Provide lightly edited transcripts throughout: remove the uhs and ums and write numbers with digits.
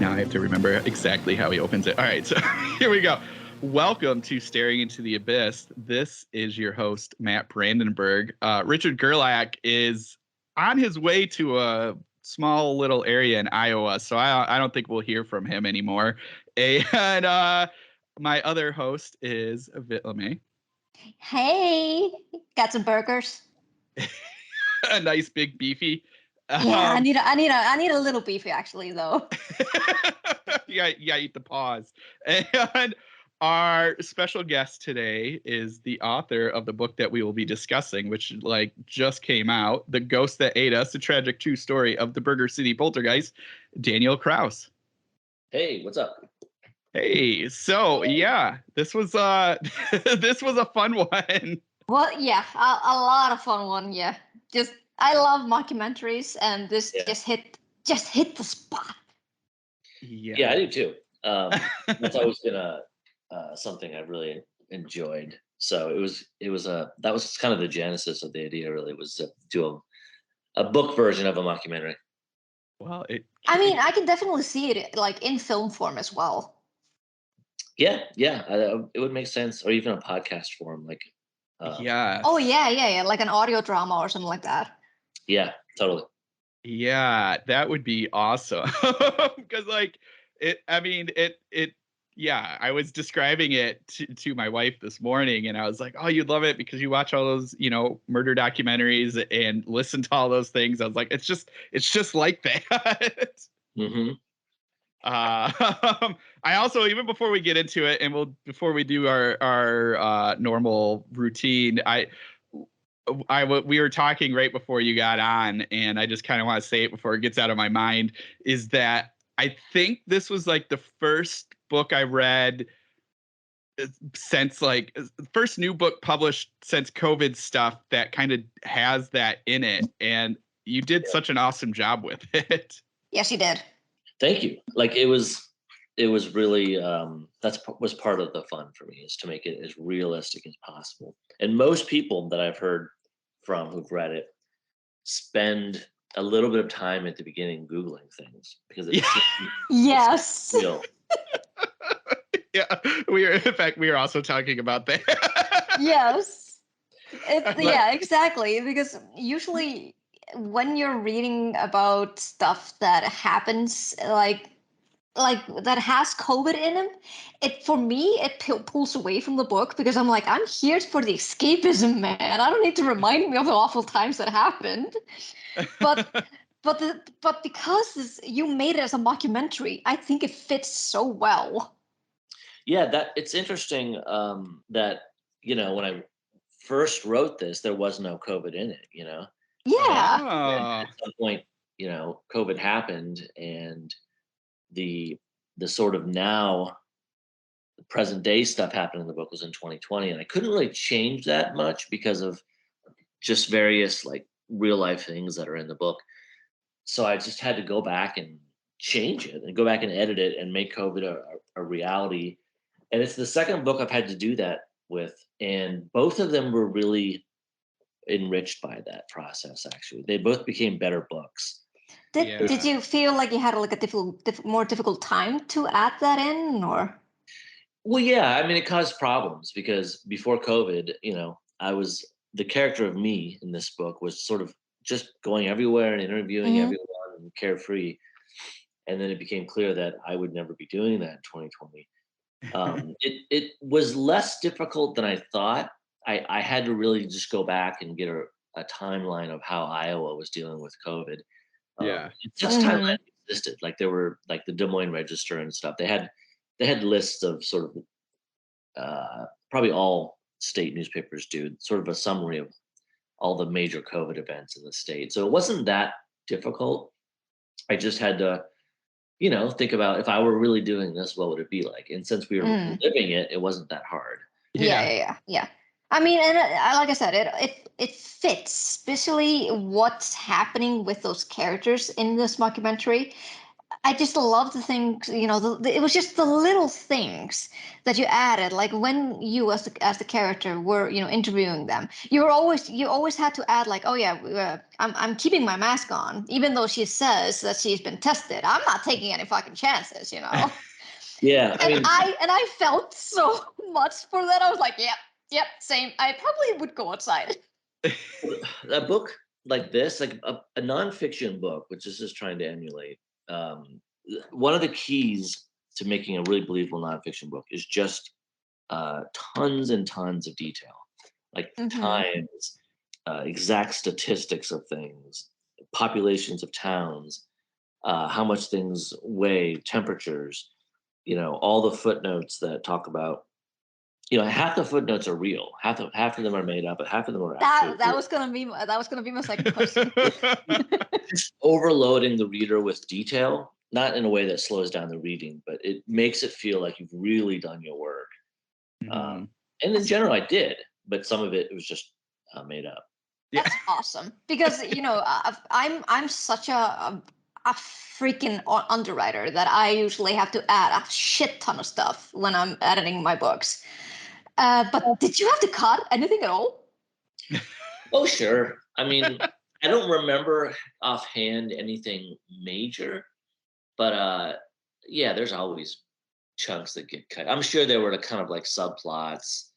Now I have to remember exactly how he opens it. All right, so here we go. Welcome to Staring into the Abyss. This is your host, Matt Brandenburg. Richard Gerlach is on his way to a small little area in Iowa, so I don't think we'll hear from him anymore. And my other host is Vit LeMay. Hey, got some burgers? A nice big beefy. Yeah, I need a little beefy actually though. you gotta eat the paws. And our special guest today is the author of the book that we will be discussing, which just came out, The Ghost That Ate Us, a tragic true story of the Burger City Poltergeist, Daniel Kraus. Hey, what's up? Hey, so yeah, this was this was a fun one. Well, yeah, a lot of fun one. Yeah, I love mockumentaries, and this just hit the spot. Yeah, I do too. That's always been something I've really enjoyed. So that was kind of the genesis of the idea. Really, was to do a book version of a mockumentary. Well, I can definitely see it like in film form as well. Yeah, it would make sense, or even a podcast form, like. Yeah. Oh yeah, like an audio drama or something like that. Yeah, totally. Yeah, that would be awesome. Because yeah, I was describing it to my wife this morning, and I was like, oh, you'd love it because you watch all those, murder documentaries and listen to all those things. I was like, it's just like that. Mm-hmm. I also, even before we get into it, and before we do our normal routine, we were talking right before you got on, and I just kind of want to say it before it gets out of my mind, is that I think this was like the first book I read since first new book published since COVID stuff that kind of has that in it. And you did such an awesome job with it. Yes, you did. Thank you. Like it was really was part of the fun for me, is to make it as realistic as possible. And most people that I've heard from who've read it spend a little bit of time at the beginning Googling things because it's yes. real. Yeah, we are also talking about that. Yes. Yeah, exactly. Because usually when you're reading about stuff that happens like that has COVID in them, for me it pulls away from the book, because I'm like, I'm here for the escapism, man. I don't need to remind me of the awful times that happened. But but because you made it as a mockumentary, I think it fits so well. Yeah, that it's interesting that when I first wrote this, there was no COVID in it. Yeah. And at some point, COVID happened, and the sort of now the present day stuff happened in the book was in 2020, and I couldn't really change that much because of just various like real life things that are in the book. So I just had to go back and change it and go back and edit it and make COVID a reality. And it's the second book I've had to do that with, and both of them were really enriched by that process. Actually, they both became better books. Did you feel like you had like a more difficult time to add that in, or? Well, yeah. I mean, it caused problems because before COVID, the character of me in this book was sort of just going everywhere and interviewing everyone and carefree. And then it became clear that I would never be doing that in 2020. It was less difficult than I thought. I had to really just go back and get a timeline of how Iowa was dealing with COVID. Just timeline existed. Like there were like the Des Moines Register and stuff. They had lists of sort of probably all state newspapers do sort of a summary of all the major COVID events in the state. So it wasn't that difficult. I just had to, think about, if I were really doing this, what would it be like? And since we were living it, it wasn't that hard. Yeah. I mean, and like I said, it fits, especially what's happening with those characters in this mockumentary. I just love the things, it was just the little things that you added. Like when you, as the character, were interviewing them, you always had to add like, oh yeah, I'm keeping my mask on, even though she says that she's been tested. I'm not taking any fucking chances, Yeah, I mean, and I felt so much for that. I was like, yep, same. I probably would go outside. a book like this, like a nonfiction book, which this is trying to emulate. One of the keys to making a really believable nonfiction book is just tons and tons of detail, like times, exact statistics of things, populations of towns, how much things weigh, temperatures, all the footnotes that talk about, half the footnotes are real, half of them are made up, but half of them are actually that was gonna be my second question. Just overloading the reader with detail, not in a way that slows down the reading, but it makes it feel like you've really done your work. And in general, I did, but some of it was just made up. That's awesome, because I'm such a freaking underwriter that I usually have to add a shit ton of stuff when I'm editing my books. But did you have to cut anything at all? Oh, sure. I mean, I don't remember offhand anything major, but yeah, there's always chunks that get cut. I'm sure there were kind of like subplots.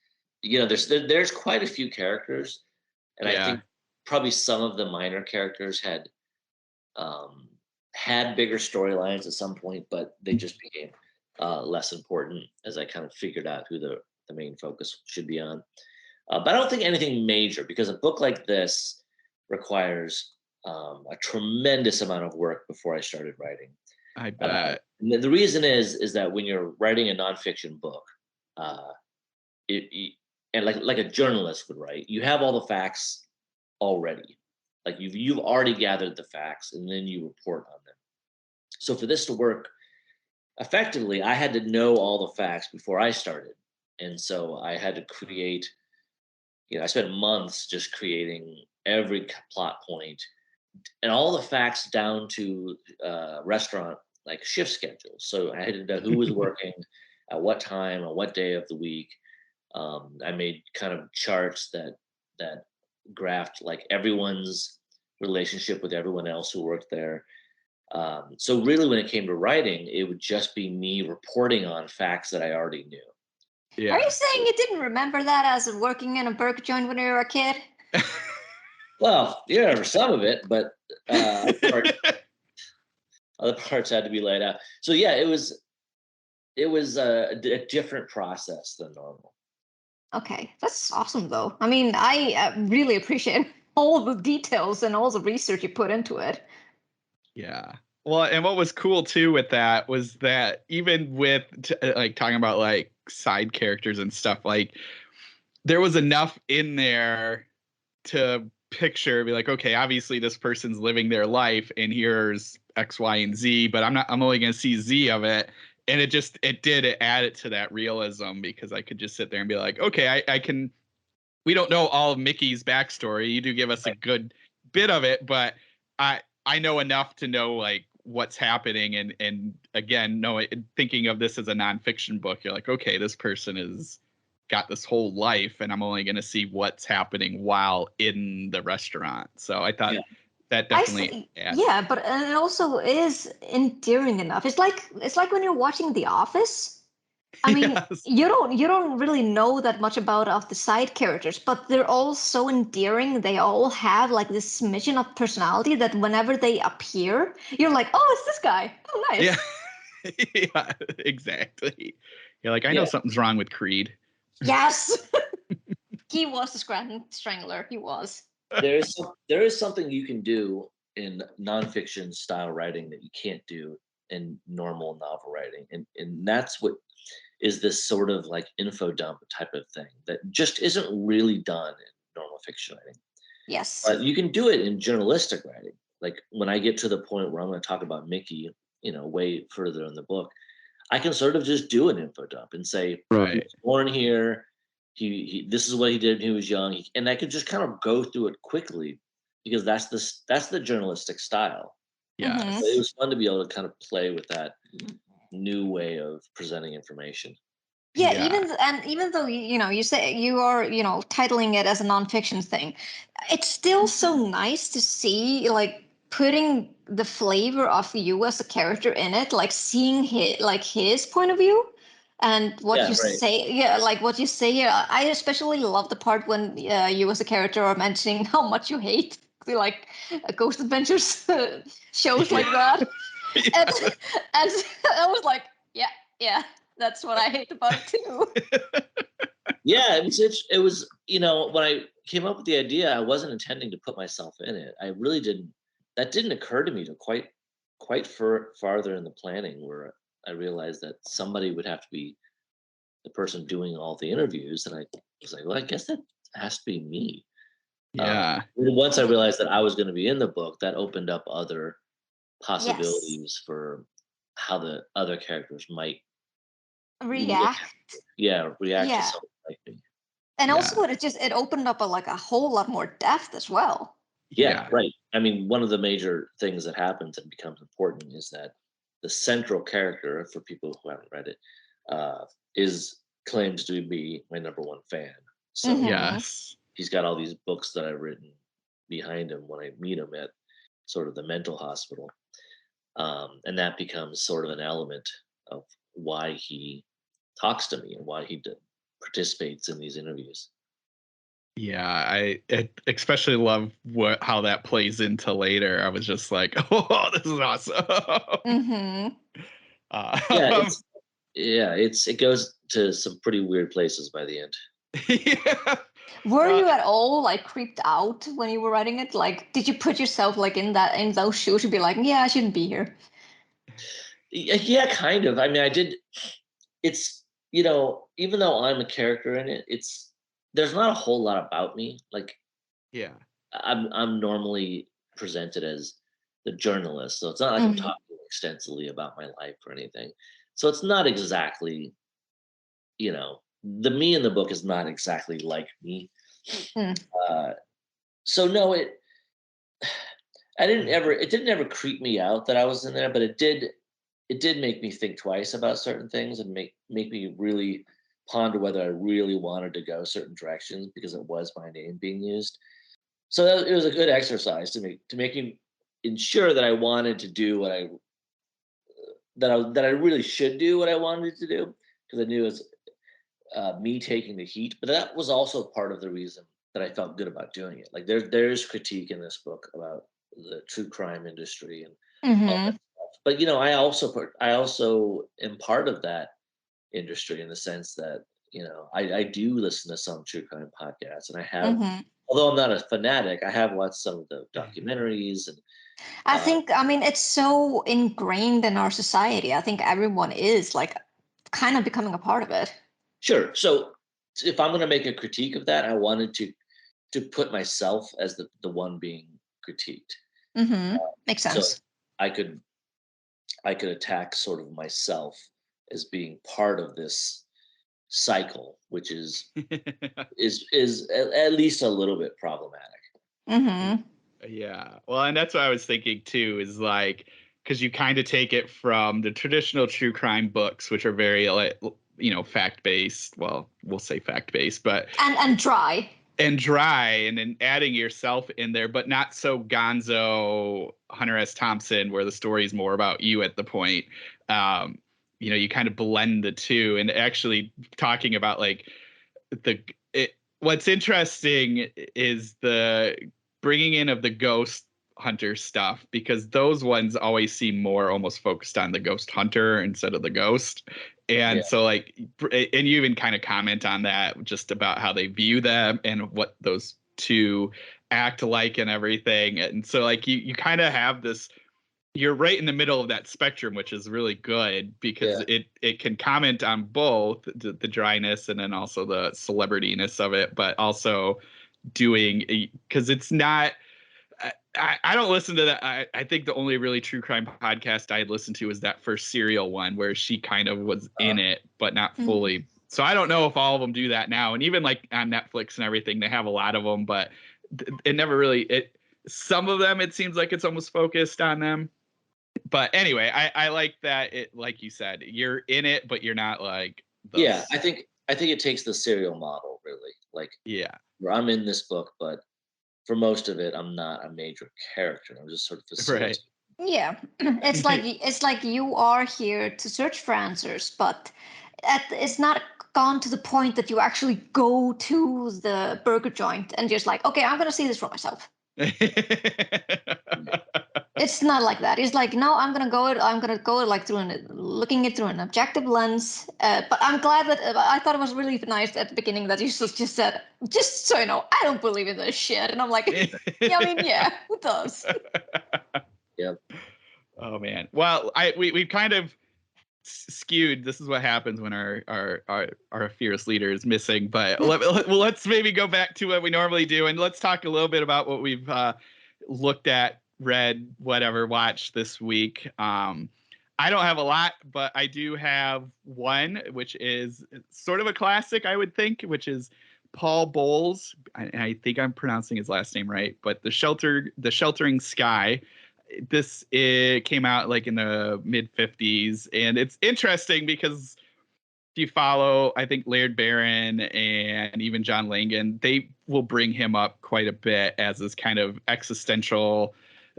There's quite a few characters, and I think probably some of the minor characters had bigger storylines at some point, but they just became less important as I kind of figured out who the main focus should be on. But I don't think anything major, because a book like this requires a tremendous amount of work before I started writing. I bet. And the reason is that when you're writing a nonfiction book, and like a journalist would write, you have all the facts already. Like you've already gathered the facts, and then you report on them. So for this to work effectively, I had to know all the facts before I started, and so I had to create. I spent months just creating every plot point and all the facts down to restaurant like shift schedules. So I had to know who was working at what time on what day of the week. I made kind of charts that graphed like everyone's relationship with everyone else who worked there. So really, when it came to writing, it would just be me reporting on facts that I already knew. Yeah. Are you saying you didn't remember that as working in a burger joint when you were a kid? Well, yeah, for some of it, but other parts had to be laid out. So yeah, it was a different process than normal. Okay, that's awesome though. I mean, I really appreciate all the details and all the research you put into it. Yeah. Well, and what was cool too with that was that even with like talking about like side characters and stuff, like there was enough in there to picture, be like, okay, obviously this person's living their life and here's X, Y, and Z, but I'm only going to see Z of it. And it added to that realism, because I could just sit there and be like, okay, I can, we don't know all of Mickey's backstory. You do give us a good bit of it, but I know enough to know like what's happening. And again, thinking of this as a nonfiction book, you're like, okay, this person is got this whole life, and I'm only going to see what's happening while in the restaurant. So I thought that definitely but it also is endearing enough. It's like when you're watching The Office. I mean, you don't really know that much about the side characters, but they're all so endearing. They all have like this smidgen of personality that whenever they appear, you're like, oh, it's this guy. Oh, nice. Yeah, yeah, exactly. You're like, I know something's wrong with Creed. Yes, he was the strangler. He was. There is something you can do in nonfiction style writing that you can't do in normal novel writing, and that's what is this sort of like info dump type of thing that just isn't really done in normal fiction writing. Yes. But you can do it in journalistic writing. Like when I get to the point where I'm going to talk about Mickey, way further in the book, I can sort of just do an info dump and say, right, he was born here. He this is what he did when he was young. And I could just kind of go through it quickly, because that's the journalistic style. Yes. But it was fun to be able to kind of play with that new way of presenting information. Yeah, Yeah. even though you say you are titling it as a nonfiction thing, it's still so nice to see like putting the flavor of you as a character in it, like seeing his point of view and what Yeah, you right. say. Yeah, like what you say here. I especially love the part when you as a character are mentioning how much you hate like Ghost Adventures shows like that, and Yeah. and I was like, yeah, that's what I hate about it too. Yeah, it was when I came up with the idea, I wasn't intending to put myself in it. I really didn't. That didn't occur to me to quite farther in the planning, where I realized that somebody would have to be the person doing all the interviews, and I was like, well, I guess that has to be me. Yeah. Once I realized that I was going to be in the book, that opened up other Yes. possibilities for how the other characters might React. react to Yeah. something like me. And Yeah. also it opened up a whole lot more depth as well. Yeah, Yeah. right. I mean, one of the major things that happens and becomes important is that the central character, for people who haven't read it, is claimed to be my number one fan. So Mm-hmm. Yes. he's got all these books that I've written behind him when I meet him at sort of the mental hospital. And that becomes sort of an element of why he talks to me and why he participates in these interviews. Yeah, I especially love how that plays into later. I was just like, oh, this is awesome. Mm-hmm. Yeah, Um, it goes to some pretty weird places by the end. yeah. Were Well, you at all like creeped out when you were writing it? Like, did you put yourself like in those shoes to be like, yeah, I shouldn't be here? Yeah, kind of. I mean, I did. It's even though I'm a character in it, there's not a whole lot about me. Like yeah. I'm normally presented as the journalist, so it's not like I'm Mm-hmm. talking extensively about my life or anything. So it's not exactly, the me in the book is not exactly like me. Mm. Uh, so no, it didn't ever creep me out that I was in there, but it did make me think twice about certain things and make me really ponder whether I really wanted to go certain directions because it was my name being used. So it was a good exercise to make me ensure that I wanted to do what I really should do what I wanted to do, because I knew it was me taking the heat. But that was also part of the reason that I felt good about doing it. Like there's critique in this book about the true crime industry and all that Mm-hmm. stuff. But I also am part of that industry in the sense that I do listen to some true crime podcasts, and I have, Mm-hmm. although I'm not a fanatic, I have watched some of the documentaries and I mean, it's so ingrained in our society. I think everyone is like kind of becoming a part of it. sure. So if I'm going to make a critique of that, I wanted to put myself as the one being critiqued, Mm-hmm. Makes so sense. I could I could attack sort of myself as being part of this cycle, which is at least a little bit problematic. Mm-hmm. Yeah. Well, and that's what I was thinking too, is like, because you kind of take it from the traditional true crime books, which are very, like, fact based. Well, we'll say fact based, but And dry. and dry, and then adding yourself in there, but not so gonzo Hunter S. Thompson, where the story is more about you at the point. Um, you kind of blend the two, and actually talking about like what's interesting is the bringing in of the ghost hunter stuff, because those ones always seem more almost focused on the ghost hunter instead of the ghost. Yeah, And so like, and you even kind of comment on that, just about how they view them and what those two act like and everything. And so like you kind of have this, you're right in the middle of that spectrum, which is really good because yeah, it can comment on both the dryness and then also the celebrityness of it, but also doing, because it's not. I don't listen to that. I think the only really true crime podcast I had listened to was that first Serial one where she kind of was in it, but not Mm-hmm. fully. So I don't know if all of them do that now. And even like on Netflix and everything, they have a lot of them, but it never really. Some of them, it seems like it's almost focused on them. But anyway, I like that it, like you said, you're in it, but you're not like Yeah, I think it takes the serial model really, like yeah. where I'm in this book, but for most of it, I'm not a major character. I'm just sort of Right. facilitating. Yeah, it's like you are here to search for answers, but it's not gone to the point that you actually go to the burger joint and just like, okay, I'm gonna see this for myself. It's not like that. It's like, no, I'm gonna go. I'm gonna go like looking it through an objective lens. But I'm glad that I thought it was really nice at the beginning that you just said, just so you know, I don't believe in this shit. And I'm like, yeah, I mean, yeah, who does? Yeah. Oh man. Well, we've kind of skewed. This is what happens when our fierce leader is missing. But let's maybe go back to what we normally do, and let's talk a little bit about what we've looked at, read, whatever, watched this week. I don't have a lot, but I do have one, which is sort of a classic, I would think, which is Paul Bowles. I think I'm pronouncing his last name right, but the Sheltering Sky. This came out like in the mid 50s, and it's interesting because if you follow, I think Laird Barron and even John Langan, they will bring him up quite a bit as this kind of existential,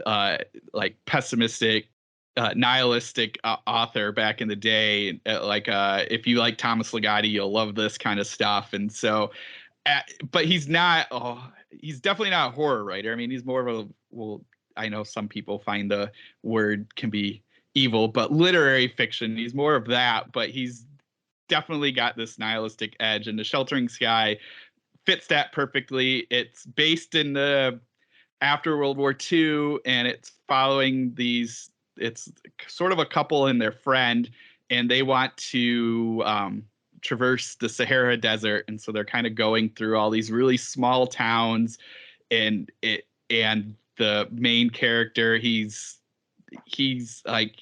like pessimistic, nihilistic author back in the day. If you like Thomas Ligotti, you'll love this kind of stuff. And so, but he's not. Oh, he's definitely not a horror writer. I mean, he's more of a well. I know some people find the word can be evil, but literary fiction. He's more of that, but he's definitely got this nihilistic edge, and The Sheltering Sky fits that perfectly. It's based in the after World War II, and it's following these. It's sort of a couple and their friend, and they want to traverse the Sahara Desert, and so they're kind of going through all these really small towns, and the main character, he's like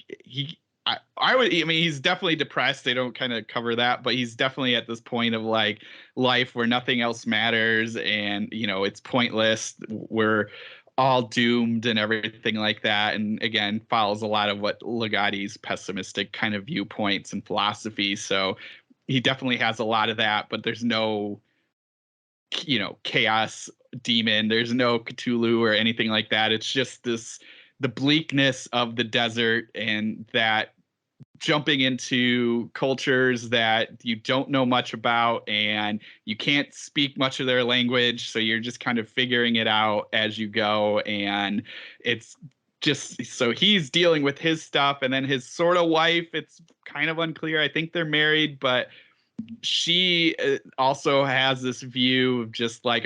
I mean, he's definitely depressed. They don't kind of cover that, but he's definitely at this point of like life where nothing else matters, and it's pointless. We're all doomed and everything like that. And again, follows a lot of what Ligotti's pessimistic kind of viewpoints and philosophy. So he definitely has a lot of that, but there's no chaos demon. There's no Cthulhu or anything like that. It's just the bleakness of the desert, and that jumping into cultures that you don't know much about, and you can't speak much of their language, so you're just kind of figuring it out as you go. And it's just, so he's dealing with his stuff, and then his sort of wife, it's kind of unclear. I think they're married, but she also has this view of just like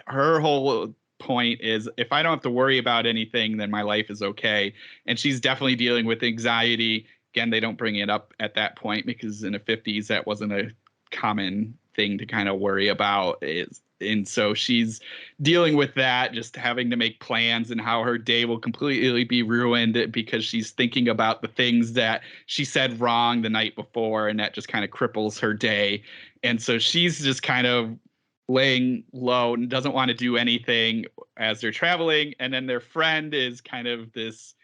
her whole point is, if I don't have to worry about anything, then my life is okay. And she's definitely dealing with anxiety. Again, they don't bring it up at that point because in the 50s that wasn't a common thing to kind of worry about. And so she's dealing with that, just having to make plans, and how her day will completely be ruined because she's thinking about the things that she said wrong the night before, and that just kind of cripples her day. And so she's just kind of laying low and doesn't want to do anything as they're traveling. And then their friend is kind of this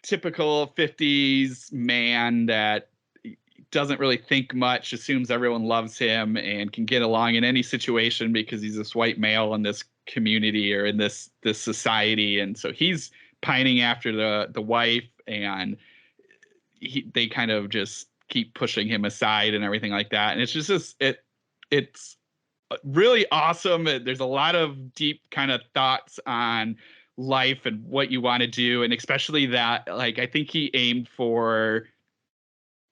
typical 50s man that doesn't really think much, assumes everyone loves him and can get along in any situation because he's this white male in this community or in this society. And so he's pining after the wife, and they kind of just keep pushing him aside and everything like that. And it's just it's really awesome. There's a lot of deep kind of thoughts on life and what you want to do, and especially that, like, I think he aimed for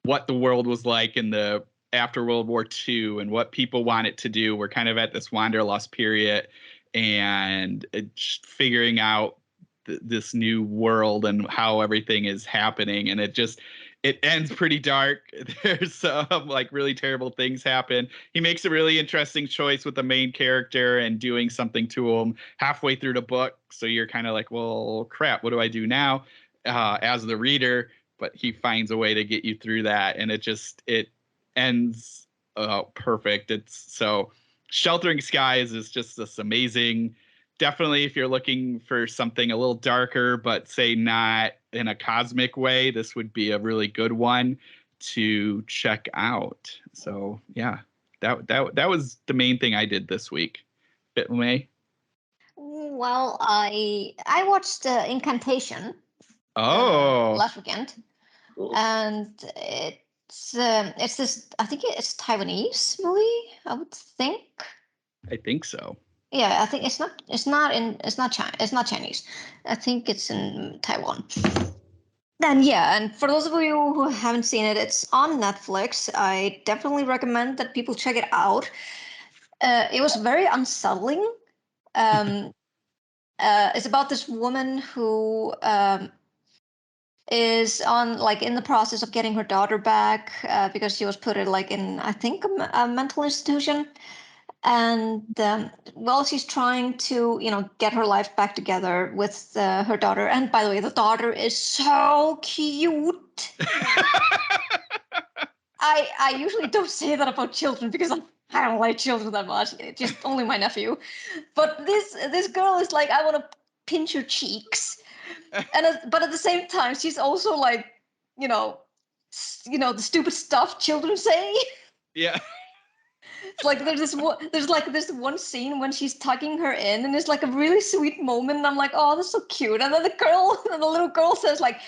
what the world was like in the after World War II and what people want it to do. We're kind of at this wanderlust period, and just figuring out this new world and how everything is happening. And it ends pretty dark. There's some like really terrible things happen. He makes a really interesting choice with the main character and doing something to him halfway through the book. So you're kind of like, well, crap, what do I do now as the reader? But he finds a way to get you through that. And it ends perfect. It's so Sheltering Skies is just this amazing definitely, if you're looking for something a little darker, but say not in a cosmic way, this would be a really good one to check out. So yeah, that was the main thing I did this week. Bit May. Well, I watched Incantation Oh, last weekend, Cool. and it's this. I think it's Taiwanese movie. I would think. I think so. Yeah, I think it's not. It's not China. It's not Chinese. I think it's in Taiwan. And yeah, and for those of you who haven't seen it, it's on Netflix. I definitely recommend that people check it out. It was very unsettling. Um, it's about this woman who is on like in the process of getting her daughter back because she was put in like in I think a mental institution, and well, she's trying to get her life back together with her daughter. And by the way, the daughter is so cute. I usually don't say that about children because I don't like children that much. Just only my nephew. But this girl is like, I want to pinch her cheeks, and but at the same time, she's also like, you know, the stupid stuff children say. Yeah. It's like there's like this one scene when she's tucking her in, and it's like a really sweet moment. And I'm like, oh, that's so cute. And then the little girl says like,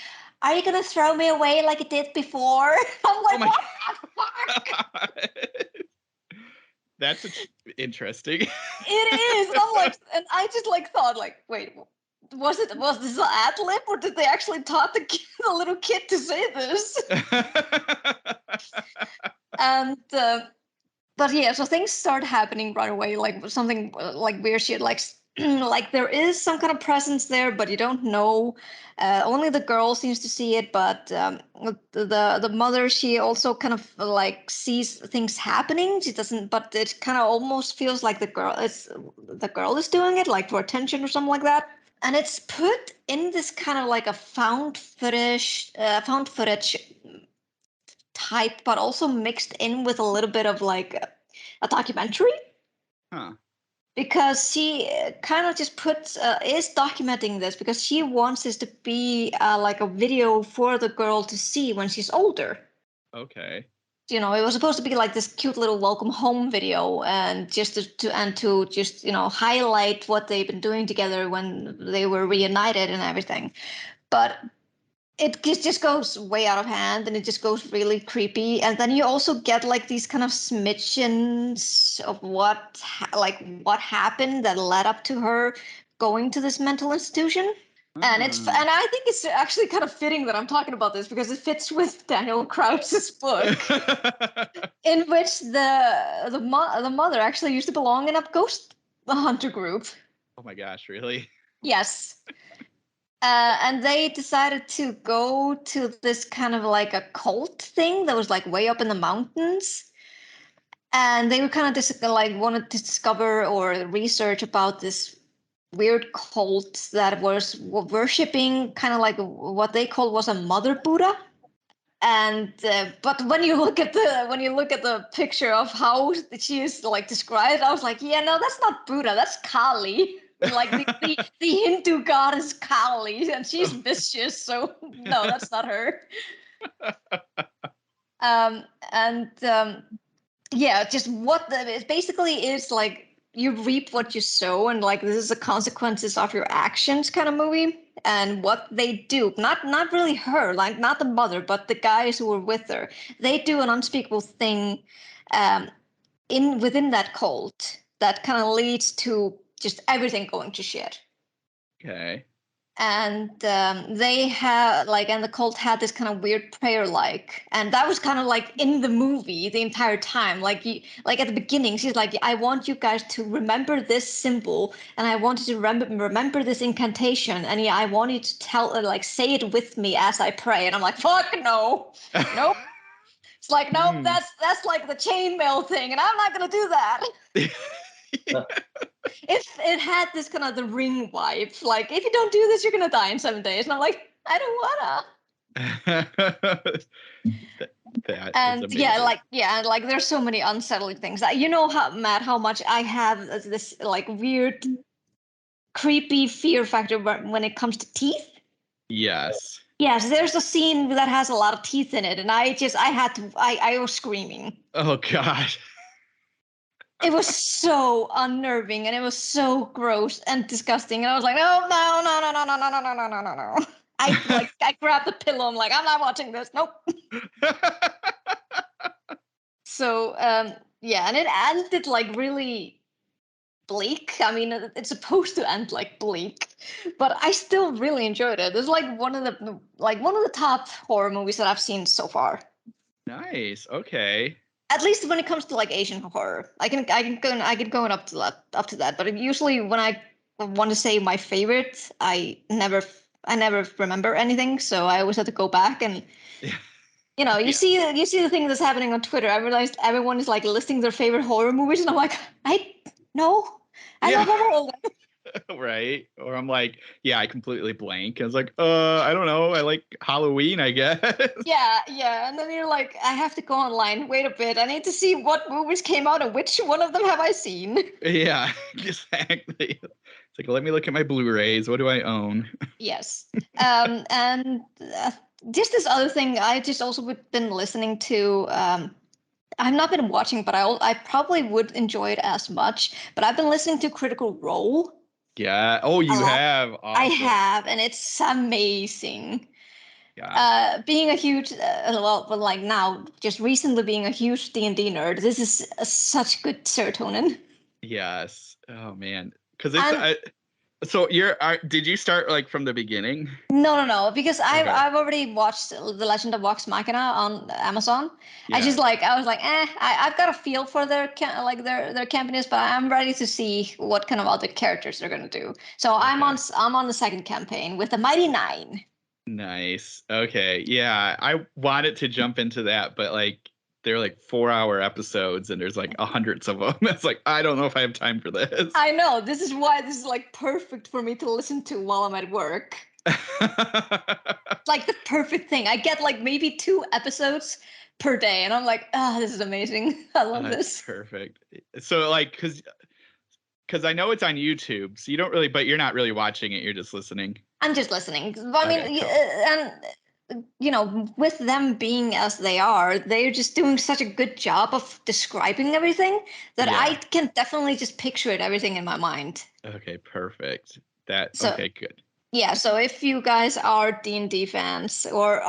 "Are you gonna throw me away like you did before?" I'm like, Oh what the fuck? God. That's interesting. It is. And I'm like, and I just like thought like, wait, was this an ad lib, or did they actually taught the little kid to say this? And but yeah, so things start happening right away, like something like weird shit, like like there is some kind of presence there, but you don't know. Only the girl seems to see it, but the mother, she also kind of like sees things happening. She doesn't, but it kind of almost feels like the girl is doing it, like for attention or something like that. And it's put in this kind of like a found footage type, but also mixed in with a little bit of like a documentary. Huh. Because she kind of just is documenting this because she wants this to be like a video for the girl to see when she's older. Okay. It was supposed to be like this cute little welcome home video, and just to just highlight what they've been doing together when they were reunited and everything. But it just goes way out of hand, and it just goes really creepy. And then you also get like these kind of smidgens of what happened that led up to her going to this mental institution. And I think it's actually kind of fitting that I'm talking about this because it fits with Daniel Kraus's book, in which the mother actually used to belong in a ghost hunter group. Oh my gosh, really? Yes. And they decided to go to this kind of like a cult thing that was like way up in the mountains. And they were kind of like wanted to discover or research about this weird cult that was worshipping kind of like what they called was a mother Buddha. And but when you look at the picture of how she is like described, I was like, yeah, no, that's not Buddha, that's Kali. Like the Hindu goddess Kali, and she's vicious, so no, that's not her. And yeah, just it basically is like you reap what you sow, and like this is the consequences of your actions kind of movie. And what they do, not really her, like not the mother, but the guys who were with her, they do an unspeakable thing within that cult that kind of leads to just everything going to shit. Okay. And they have like, and the cult had this kind of weird prayer, like, and that was kind of like in the movie the entire time. Like like at the beginning, she's like, I want you guys to remember this symbol, and I want you to remember this incantation, and yeah, I want you to tell like say it with me as I pray. And I'm like, fuck no, nope. It's like, nope, that's like the chainmail thing, and I'm not gonna do that. It had this kind of the Ring vibe, like if you don't do this, you're gonna die in 7 days, and I'm like, I don't wanna. And yeah, there's so many unsettling things. You know how Matt, how much I have this like weird creepy fear factor when it comes to teeth. Yes. Yes, there's a scene that has a lot of teeth in it, and I was screaming. Oh God. It was so unnerving, and it was so gross and disgusting. And I was like, no. I grabbed the pillow. I'm like, I'm not watching this. Nope. So yeah, and it ended like really bleak. I mean, it's supposed to end like bleak, but I still really enjoyed it. It's like one of the top horror movies that I've seen so far. Nice. Okay. At least when it comes to like Asian horror, I can go up to that. But usually when I want to say my favorite, I never remember anything, so I always have to go back and. Yeah. You see the thing that's happening on Twitter. I realized everyone is like listing their favorite horror movies, and I'm like, I love all of them. Right. Or I'm like, yeah, I completely blank. I was like, I don't know. I like Halloween, I guess. Yeah. And then you're like, I have to go online. Wait a bit. I need to see what movies came out and which one of them have I seen. Yeah, exactly. It's like, let me look at my Blu-rays. What do I own? Yes. And just this other thing, I just also been listening to. I've not been watching, but I probably would enjoy it as much. But I've been listening to Critical Role. Yeah. Oh, you have. Awesome. I have, and it's amazing. Yeah. Being a huge, like now, just recently being a huge D&D nerd, this is such good serotonin. Yes. Oh man. Because it's. So did you start like from the beginning? No, because I've already watched The Legend of Vox Machina on Amazon. Yeah. I was like, I've got a feel for their campaigns, but I'm ready to see what kind of other characters they're gonna do. So okay. I'm on the second campaign with the Mighty Nine. Nice. Okay. Yeah, I wanted to jump into that, but like they're like 4-hour episodes and there's like hundreds of them. It's like, I don't know if I have time for this. I know. This is why this is like perfect for me to listen to while I'm at work. Like the perfect thing. I get like maybe 2 episodes per day, and I'm like, this is amazing. I love this. Perfect. So like, because I know it's on YouTube, so you don't really, but you're not really watching it. You're just listening. I'm just listening. I mean, and with them being as they are, they're just doing such a good job of describing everything that I can definitely just picture everything in my mind. Okay, perfect. Okay, good. Yeah, so if you guys are D&D fans or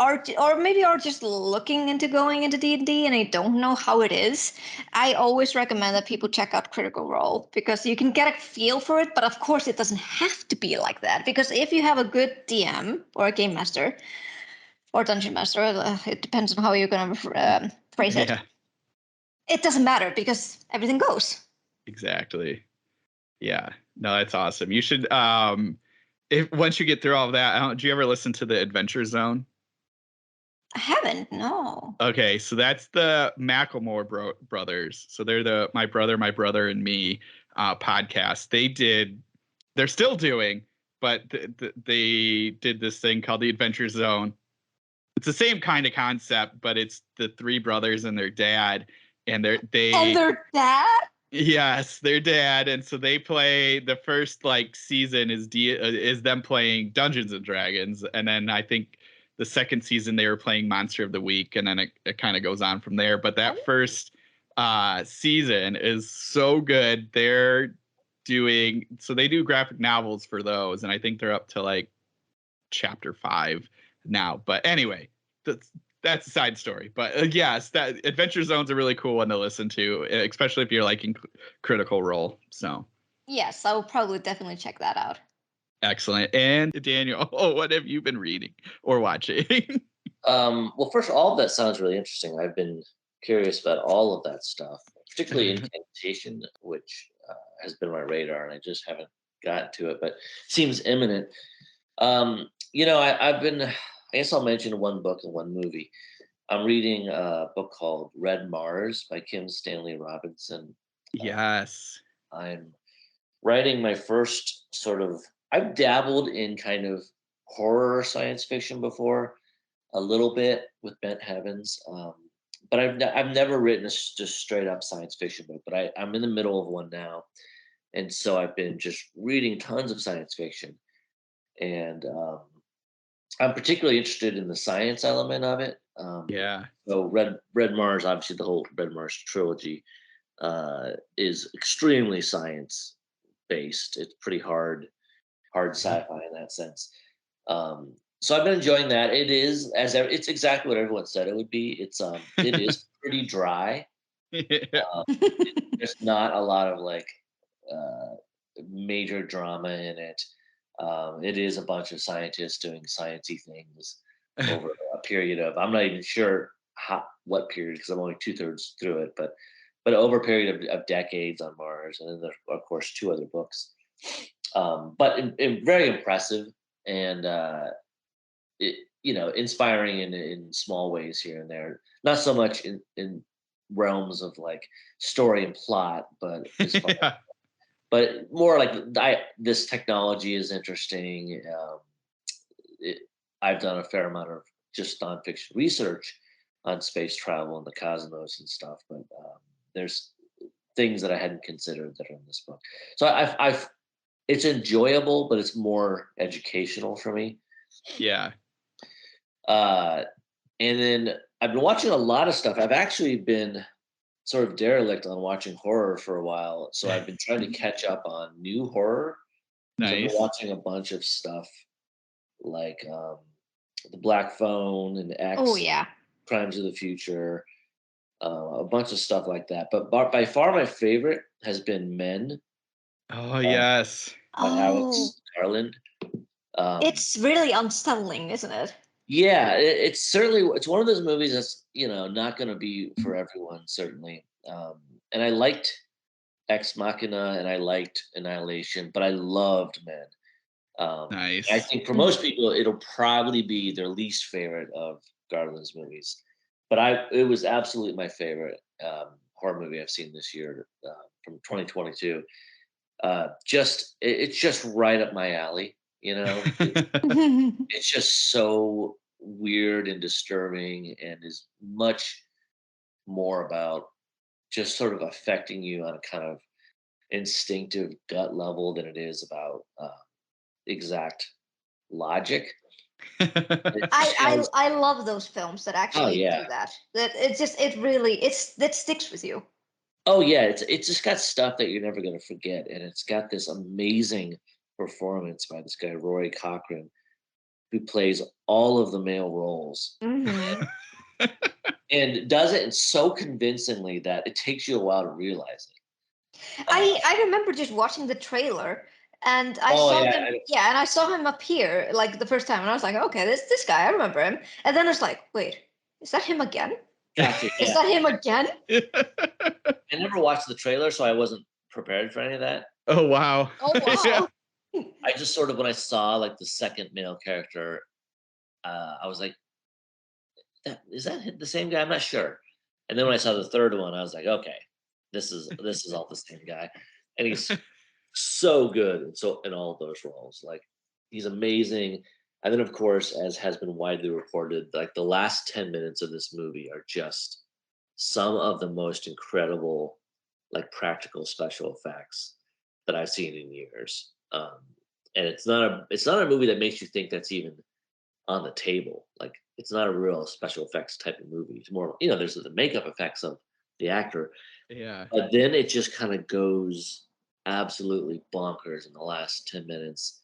maybe are just looking into going into D&D and you don't know how it is, I always recommend that people check out Critical Role because you can get a feel for it, but of course it doesn't have to be like that because if you have a good DM or a game master or dungeon master, it depends on how you're going to phrase it. It doesn't matter because everything goes. Exactly. Yeah. No, that's awesome. You should once you get through all of that, do you ever listen to the Adventure Zone? I haven't, no. Okay, so that's the Macklemore brothers. So they're my brother and me podcast. They're still doing, but they did this thing called the Adventure Zone. It's the same kind of concept, but it's the 3 brothers and their dad, and their dad. Yes, their dad, and so they play the first like season is them playing Dungeons and Dragons, and then I think the second season they were playing Monster of the Week, and then it kind of goes on from there. But that first season is so good. They do graphic novels for those, and I think they're up to like chapter 5 now. But anyway, that's a side story. But yes, that Adventure Zone's a really cool one to listen to, especially if you're liking Critical Role. So yes, I will probably definitely check that out. Excellent. And Daniel, what have you been reading or watching? Well, first, all of that sounds really interesting. I've been curious about all of that stuff, particularly Incantation, which has been on my radar, and I just haven't gotten to it, but seems imminent. I've been, I guess I'll mention one book and one movie. I'm reading a book called Red Mars by Stanley Robinson. Yes. I'm writing my first I've dabbled in kind of horror science fiction before, a little bit with Bent Heavens, but I've never written just straight up science fiction book. But I'm in the middle of one now, And so I've been just reading tons of science fiction, and I'm particularly interested in the science element of it. Yeah. So Red Mars, obviously the whole Red Mars trilogy, is extremely science based. It's pretty hard sci-fi in that sense. So I've been enjoying that. It is it's exactly what everyone said it would be. It is pretty dry. Yeah. There's not a lot of like uh, major drama in it. It is a bunch of scientists doing sciencey things over a period of, I'm not even sure what period because I'm only 2/3 through it, but over a period of decades on Mars, and then there are, of course, 2 other books. But very impressive, and inspiring in small ways here and there. Not so much in realms of like story and plot, but as far Yeah. but more like this technology is interesting. I've done a fair amount of just nonfiction research on space travel and the cosmos and stuff, but there's things that I hadn't considered that are in this book. So I've it's enjoyable, but it's more educational for me. Yeah. And then I've been watching a lot of stuff. I've actually been sort of derelict on watching horror for a while, so I've been trying to catch up on new horror. So I've been Nice. watching a bunch of stuff like The Black Phone and X, Oh yeah. Crimes of the Future, a bunch of stuff like that. But by far my favorite has been Men Oh yes. by Oh, Alex Garland. it's really unsettling, isn't it? Yeah, it's certainly it's one of those movies that's not going to be for everyone, certainly. And I liked Ex Machina and I liked Annihilation, but I loved Men. I Nice. think for most people, it'll probably be their least favorite of Garland's movies, but it was absolutely my favorite horror movie I've seen this year from 2022. It's just right up my alley. It's just so weird and disturbing, and is much more about just sort of affecting you on a kind of instinctive gut level than it is about exact logic. I love those films that Oh actually yeah. do that. That it's just it really that sticks with you. Oh yeah, it's just got stuff that you're never gonna forget, and it's got this amazing performance by this guy Roy Cochrane, who plays all of the male roles Mm-hmm. and does it so convincingly that it takes you a while to realize it. I remember just watching the trailer and I Oh saw yeah, him, yeah, and I saw him appear like the first time, and I was like, okay, this guy, I remember him. And then I was like, wait, is that him again? gotcha. Is Yeah, that him again? I never watched the trailer, so I wasn't prepared for any of that. Oh wow. Oh Yeah. wow. I just sort of when I saw like the second male character, I was like, is that the same guy? I'm not sure. And then when I saw the third one, I was like, okay, this is all the same guy, and he's so good in all of those roles. Like he's amazing. And then of course, as has been widely reported, like the last 10 minutes of this movie are just some of the most incredible like practical special effects that I've seen in years. And it's not a movie that makes you think that's even on the table. Like it's not a real special effects type of movie. It's more, there's the makeup effects of the actor, Yeah. but then it just kind of goes absolutely bonkers in the last 10 minutes.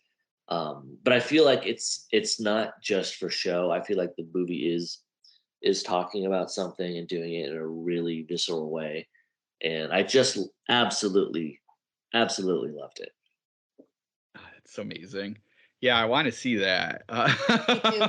But I feel like it's not just for show. I feel like the movie is talking about something and doing it in a really visceral way. And I just absolutely loved it. Oh, that's amazing. Yeah, I want to see that. Me too.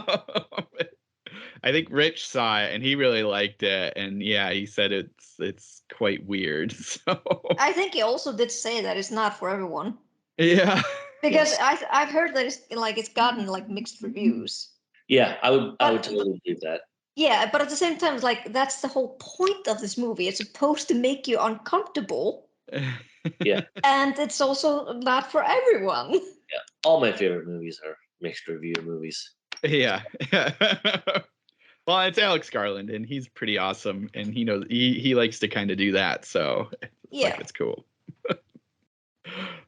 I think Rich saw it and he really liked it, and yeah, he said it's quite weird. So I think he also did say that it's not for everyone. yeah. Because I've heard that it's gotten like mixed reviews. Yeah, I would But totally believe that. yeah, but at the same time, like that's the whole point of this movie. It's supposed to make you uncomfortable, Yeah. and it's also not for everyone. Yeah. All my favorite movies are mixed review movies. Yeah. Well, it's Alex Garland, and he's pretty awesome, and he knows he likes to kind of do that, so it's Yeah. like it's cool.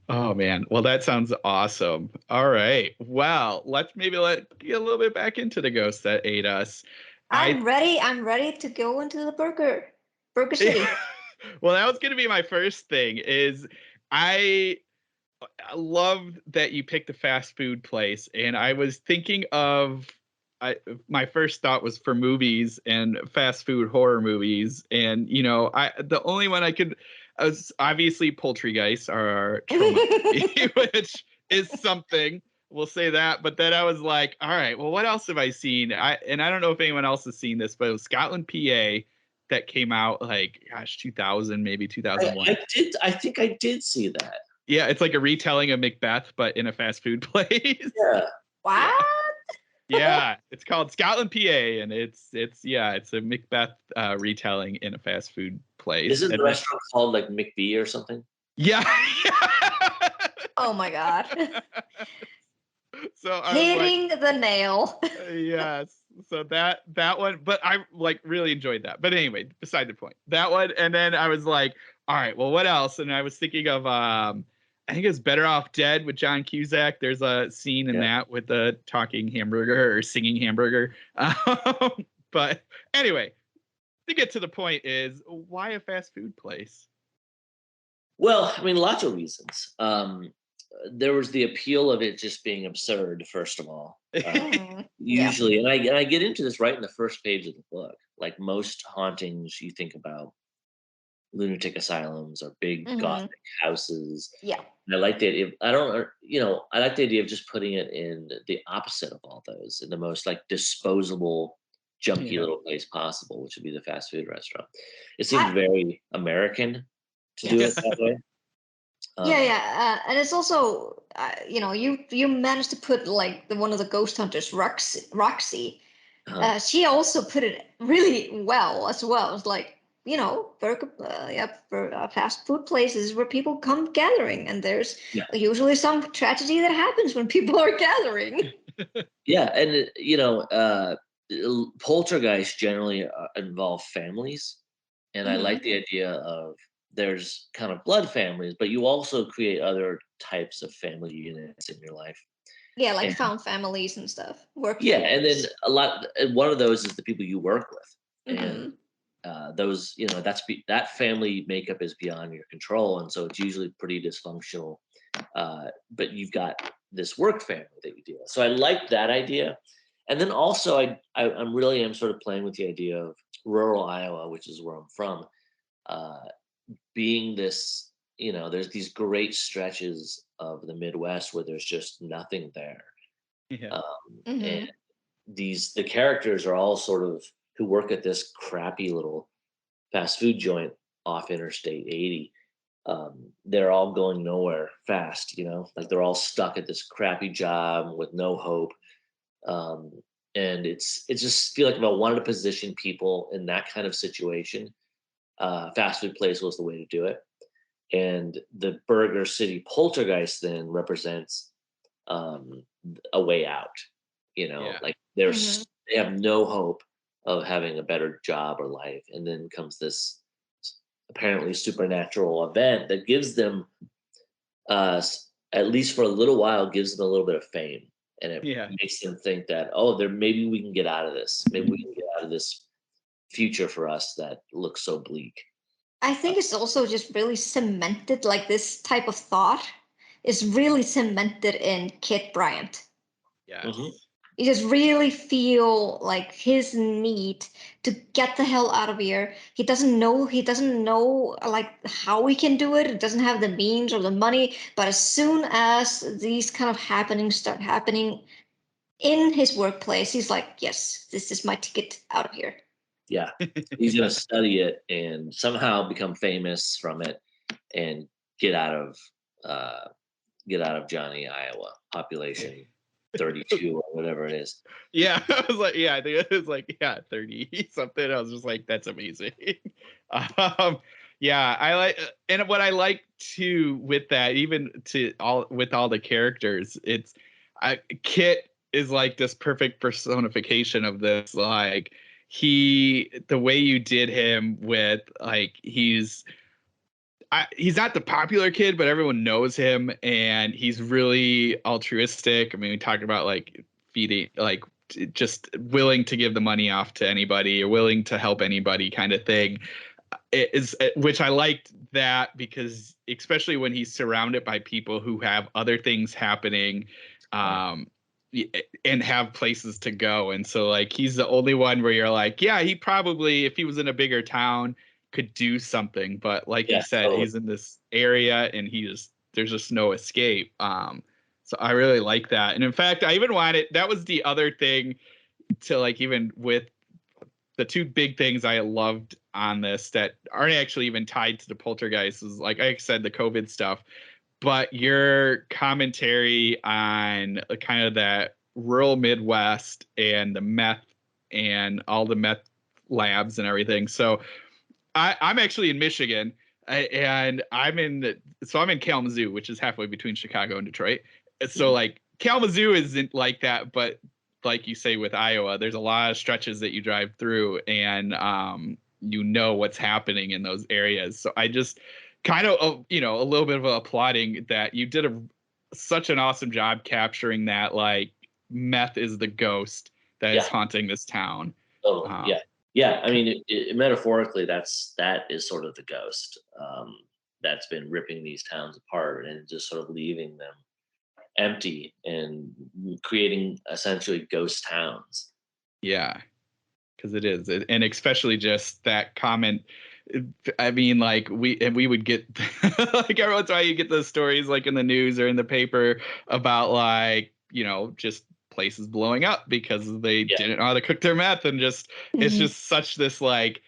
Oh man. Well, that sounds awesome. All right. Well, let's get a little bit back into the ghost that ate us. I'm ready. I'm ready to go into the Burger City. Well, that was going to be my first thing. I I love that you picked a fast food place, and I was thinking of. My first thought was for movies and fast food horror movies, and the only one I could was obviously Poltergeist, our trauma movie, which is something. We'll say that, but then I was like, all right, well, what else have I seen? I don't know if anyone else has seen this, but it was Scotland, PA, that came out like, gosh, 2000, maybe 2001. I did. I think I did see that. Yeah, it's like a retelling of Macbeth, but in a fast food place. Yeah. What? Yeah, it's called Scotland, PA, and it's a Macbeth retelling in a fast food place. Isn't the restaurant called like McBee or something? Yeah. Oh my god. So I hitting the nail. Yes. So that one, but I like really enjoyed that. But anyway, beside the point. That one, and then I was like, all right, well, what else? And I was thinking of I think it's Better Off Dead with John Cusack. There's a scene in that with the talking hamburger or singing hamburger. But anyway, to get to the point is, why a fast food place? Well, I mean, lots of reasons. There was the appeal of it just being absurd, first of all. Usually, and I get into this right in the first page of the book. Like most hauntings, you think about lunatic asylums or big gothic houses. Yeah. And I like the idea. I like the idea of just putting it in the opposite of all those, in the most like disposable, junky little place possible, which would be the fast food restaurant. It seems very American to do it that way. And it's also you managed to put like one of the ghost hunters, Roxy. She also put it really well as well. It's like, fast food places where people come gathering, and there's usually some tragedy that happens when people are gathering. Yeah, and poltergeists generally involve families, and I like the idea of there's kind of blood families, but you also create other types of family units in your life. Yeah, like found families and stuff. And then one of those is the people you work with, and those, that family makeup is beyond your control, and so it's usually pretty dysfunctional. But you've got this work family that you deal with. So I like that idea, and then also I'm really sort of playing with the idea of rural Iowa, which is where I'm from, being this. There's these great stretches of the Midwest where there's just nothing there. Yeah. And the characters are all sort of who work at this crappy little fast food joint off Interstate 80. They're all going nowhere fast, like they're all stuck at this crappy job with no hope. And it's just feel like if I wanted to position people in that kind of situation, fast food place was the way to do it. And the Burger City Poltergeist then represents a way out, like they have no hope of having a better job or life. And then comes this apparently supernatural event that gives them, at least for a little while, gives them a little bit of fame. And it makes them think that, maybe we can get out of this. Maybe we can get out of this future for us that looks so bleak. I think it's also just really cemented, like this type of thought is really cemented in Kit Bryant. Yeah. You just really feel like his need to get the hell out of here. He doesn't know like how he can do it. He doesn't have the means or the money. But as soon as these kind of happenings start happening in his workplace, he's like, yes, this is my ticket out of here. Yeah, he's going to study it and somehow become famous from it and get out of Jonny, Iowa, population 32 or whatever it is. Yeah, I was like, I think it was like 30 something. I was just like, that's amazing. I like, and what I like too with that, even with all the characters, Kit is like this perfect personification of this, like. The way you did him with like he's not the popular kid, but everyone knows him, and he's really altruistic. I mean, we talked about like feeding, like just willing to give the money off to anybody or willing to help anybody kind of thing. It is, which I liked that because especially when he's surrounded by people who have other things happening, and have places to go. And so like he's the only one where you're like, yeah, he probably, if he was in a bigger town, could do something. But like you said, totally. he's in this area and there's just no escape. So I really like that. And in fact, I even wanted, that was the other thing to like, even with the two big things I loved on this that aren't actually even tied to the Poltergeist is like I said, the COVID stuff, but your commentary on kind of that rural Midwest and the meth and all the meth labs and everything. So I'm actually in Michigan, and I'm in Kalamazoo, which is halfway between Chicago and Detroit. So like Kalamazoo isn't like that, but like you say with Iowa, there's a lot of stretches that you drive through, and you know what's happening in those areas. So I just kind of a little bit of applauding that you did such an awesome job capturing that, like meth is the ghost that is haunting this town. Yeah. I mean, metaphorically, that is sort of the ghost that's been ripping these towns apart and just sort of leaving them empty and creating essentially ghost towns. Yeah, because it is, and especially just that comment. I mean, like we would get like every once in a while you get those stories like in the news or in the paper about like just places blowing up because they didn't know how to cook their meth, and just it's just such this like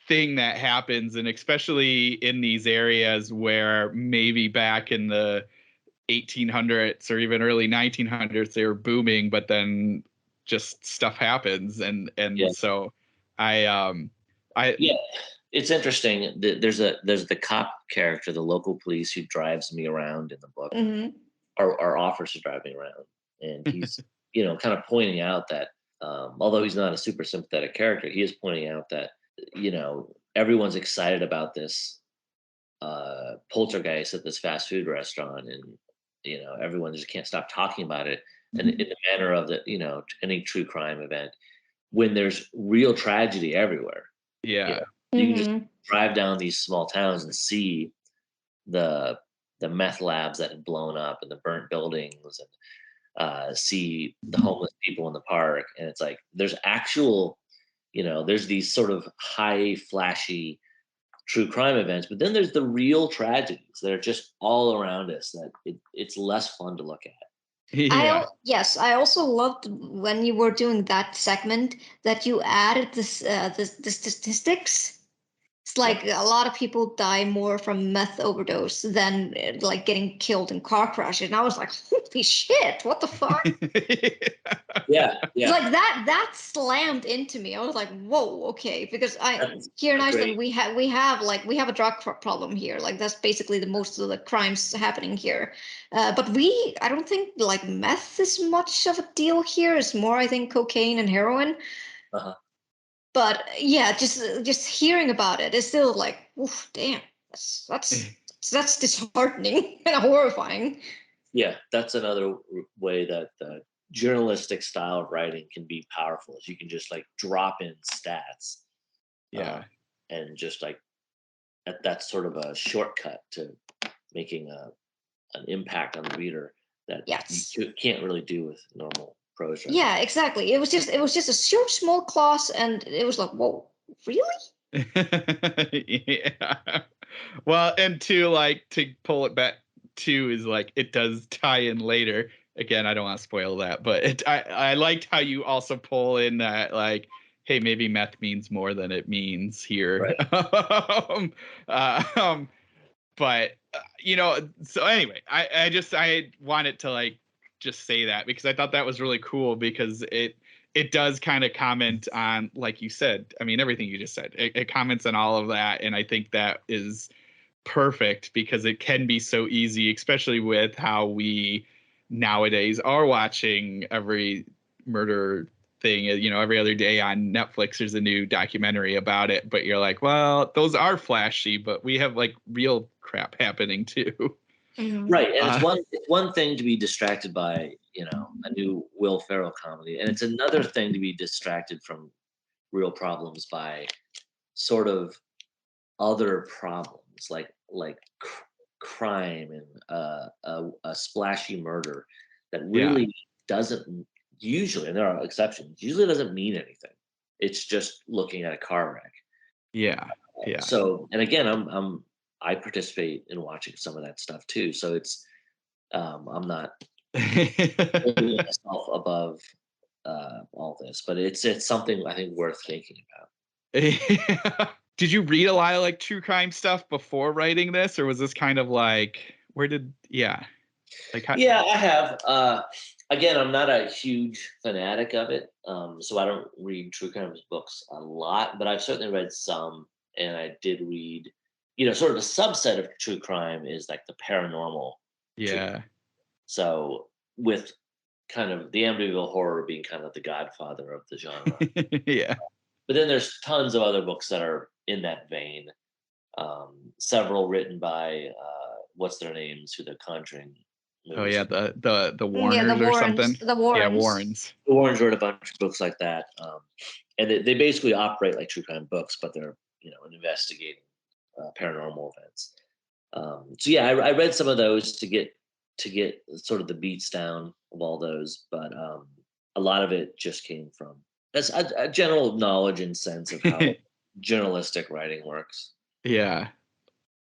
thing that happens, and especially in these areas where maybe back in the 1800s or even early 1900s they were booming, but then just stuff happens, and so I it's interesting. There's the cop character, the local police who drives me around in the book, or offers to drive me around, and he's kind of pointing out that although he's not a super sympathetic character, he is pointing out that everyone's excited about this poltergeist at this fast food restaurant, and everyone just can't stop talking about it, and in the manner of any true crime event, when there's real tragedy everywhere. You can just drive down these small towns and see the meth labs that had blown up and the burnt buildings, and see the homeless people in the park, and it's like there's actual there's these sort of high flashy true crime events, but then there's the real tragedies that are just all around us that it's less fun to look at. Yes, I also loved when you were doing that segment that you added the statistics. It's like a lot of people die more from meth overdose than like getting killed in car crashes. And I was like, holy shit, what the fuck? Yeah. Like that slammed into me. I was like, whoa, okay. Because here in Iceland we have a drug problem here. Like that's basically the most of the crimes happening here. But I don't think like meth is much of a deal here. It's more, I think, cocaine and heroin. But yeah, just hearing about it is still like, oof, damn, that's disheartening and horrifying. Yeah, that's another way that the journalistic style of writing can be powerful. Is you can just like drop in stats, and just like that's sort of a shortcut to making an impact on the reader that you can't really do with normal prose. Yeah, exactly. It was just a short, small clause, and it was like, whoa, really? Yeah. Well, and to pull it back too is like it does tie in later. Again, I don't want to spoil that, but I liked how you also pull in that like, hey, maybe meth means more than it means here. Right. But so anyway, I wanted to like just say that because I thought that was really cool because it does kind of comment on, like you said, I mean, everything you just said, it comments on all of that. And I think that is perfect because it can be so easy, especially with how we nowadays are watching every murder thing. Every other day on Netflix, there's a new documentary about it. But you're like, well, those are flashy, but we have like real crap happening too. Right, and it's one thing to be distracted by a new Will Ferrell comedy, and it's another thing to be distracted from real problems by sort of other problems like crime and a splashy murder that really doesn't usually, and there are exceptions, usually doesn't mean anything. It's just looking at a car wreck. Yeah. So, and again, I participate in watching some of that stuff too. So it's I'm not holding myself above all this, but it's something I think worth thinking about. Did you read a lot of like true crime stuff before writing this, or was this kind of like I have. Again, I'm not a huge fanatic of it, so I don't read true crime books a lot, but I've certainly read some, and I did read, sort of a subset of true crime is like the paranormal. Yeah. So with kind of the Amityville Horror being kind of the godfather of the genre. Yeah. But then there's tons of other books that are in that vein. Several written by what's their names? Who the Conjuring movies. Oh yeah, the Warners the or something. The Warrens. Yeah, Warrens. The Warrens wrote a bunch of books like that, and they basically operate like true crime books, but they're investigating paranormal events. So yeah, I read some of those to get sort of the beats down of all those, but a lot of it just came from a general knowledge and sense of how journalistic writing works. Yeah.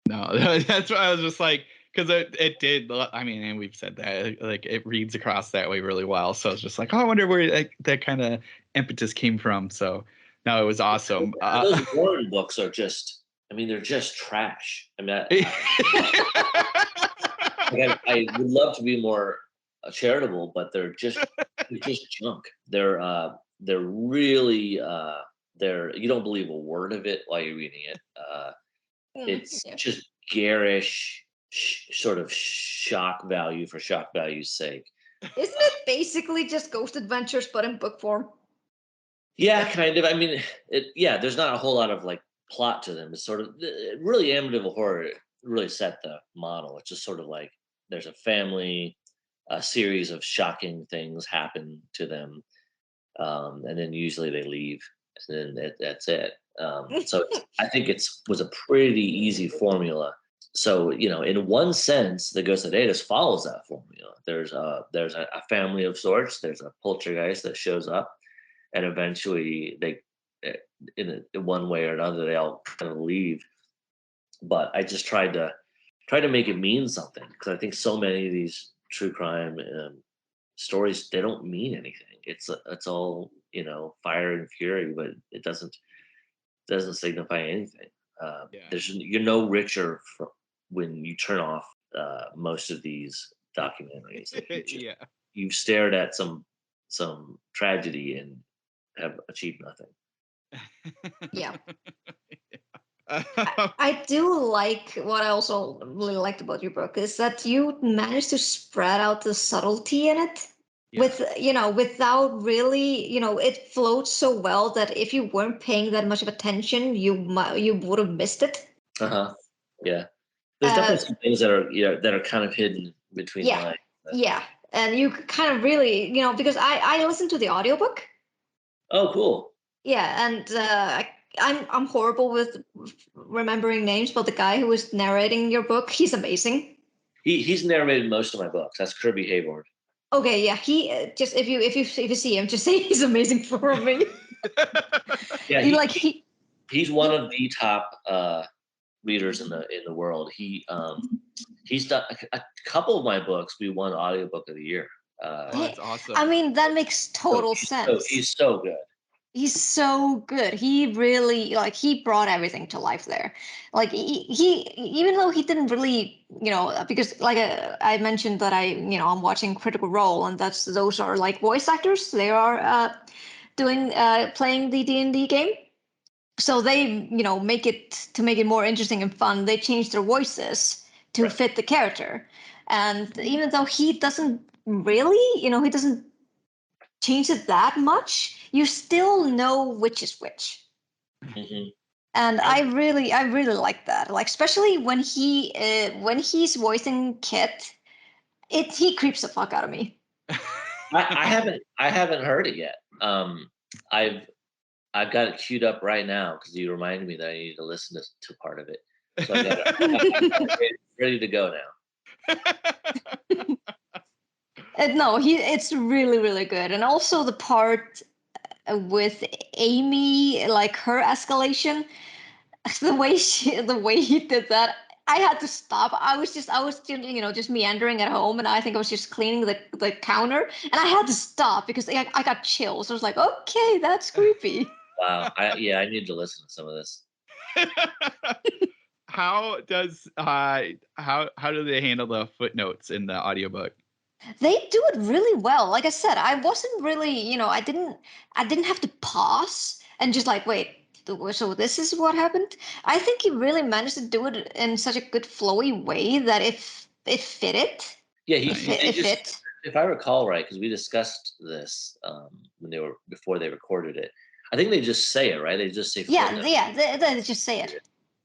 No, that's why I was just like, because it did. I mean, and we've said that, like, it reads across that way really well. So it's just like, oh, I wonder where that kind of impetus came from. So no, it was awesome. Those Warren books are just, I mean, they're just trash. I mean, I would love to be more charitable, but they're just junk. They're really you don't believe a word of it while you're reading it. It's just garish, sort of shock value for shock value's sake. Isn't it basically just Ghost Adventures but in book form? Yeah, kind of. I mean, there's not a whole lot of like plot to them. It's sort of really Amityville Horror really set the model. It's just sort of like there's a family, a series of shocking things happen to them, and then usually they leave, and then that's it. So I think was a pretty easy formula. So in one sense, the Ghost of Datus follows that formula. There's a family of sorts. There's a poltergeist that shows up, and eventually they, in one way or another, they all kind of leave. But I just tried to make it mean something, because I think so many of these true crime stories, they don't mean anything. It's all fire and fury, but it doesn't signify anything. You're no richer when you turn off most of these documentaries. You've stared at some tragedy and have achieved nothing. Yeah. I do like, what I also really liked about your book is that you managed to spread out the subtlety in it. With without really, it floats so well that if you weren't paying that much of attention, you would have missed it. Yeah, there's definitely some things that are kind of hidden between lines. Yeah, and you kind of really, because I listened to the audiobook. Oh, cool. Yeah, and I'm horrible with remembering names, but the guy who was narrating your book, he's amazing. He's narrated most of my books. That's Kirby Hayward. Okay, yeah, he just if you see him, just say he's amazing for me. Yeah, he's one of the top readers in the world. He's done a couple of my books. We won Audiobook of the Year. That's awesome. I mean, that makes total sense. He's so good. He's so good. He really he brought everything to life there. Like he even though he didn't really, because like I mentioned that I'm watching Critical Role, and those are like voice actors. They are playing the D&D game. So they, make it more interesting and fun. They change their voices to fit the character. And even though he doesn't really, he doesn't change it that much, you still know which is which. Mm-hmm. And I really like that. Like especially when he's voicing Kit, he creeps the fuck out of me. I haven't heard it yet. I've got it queued up right now because you reminded me that I need to listen to part of it. So I got it ready to go now. No, it's really, really good. And also the part with Amy, like her escalation, the way he did that, I had to stop. I was just just meandering at home, and I think I was just cleaning the counter, and I had to stop because I got chills. I was like, okay, that's creepy. Wow. I need to listen to some of this. How do they handle the footnotes in the audiobook? They do it really well. Like I said, I wasn't really, I didn't have to pause and just like, wait, so this is what happened. I think he really managed to do it in such a good flowy way that if it fitted. Yeah, it fit. If I recall right, because we discussed this before they recorded it. I think they just say it, right? They just say footnotes. They just say it.